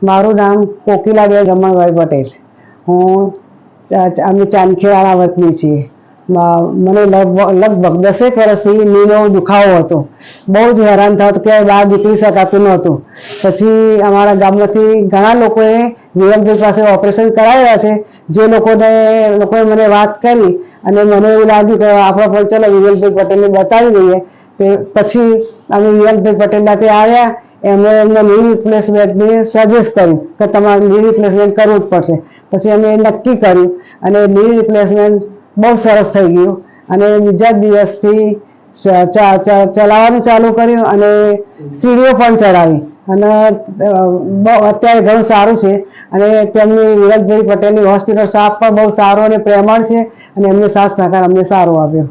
મારું નામ કોકિલાબેન રમણભાઈ પટેલ. અમે ચાંદખેડાના વતની છીએ. મને લગભગ 10 વર્ષથી નીનો દુખાવો હતો. બહુ જ હેરાન થતો કે બહાર નીકળી શકાતું નહોતું. પછી અમારા ગામમાંથી ઘણા લોકોએ વિરલભાઈ પાસે ઓપરેશન કરાવ્યા છે. જે લોકોએ મને વાત કરી અને મને એવું લાગ્યું કે આપણા પર ચલો વિરલભાઈ પટેલને બતાવી દઈએ. તે પછી અમે વિરલભાઈ પટેલના ત્યાં આવ્યા. એમને ની રિપ્લેસમેન્ટને સજેસ્ટ કર્યું કે તમારે ની રિપ્લેસમેન્ટ કરવું જ પડશે. પછી અમે નક્કી કર્યું અને ની રિપ્લેસમેન્ટ બહુ સરસ થઈ ગયું. અને બીજા દિવસથી ચલાવવાનું ચાલુ કર્યું અને સીડીઓ પણ ચડાવી અને અત્યારે ઘણું સારું છે. અને તેમની વિરલભાઈ પટેલની હોસ્પિટલ સ્ટાફ પણ બહુ સારો અને પ્રેમળ છે અને એમને સાથ સહકાર અમને સારો આપ્યો.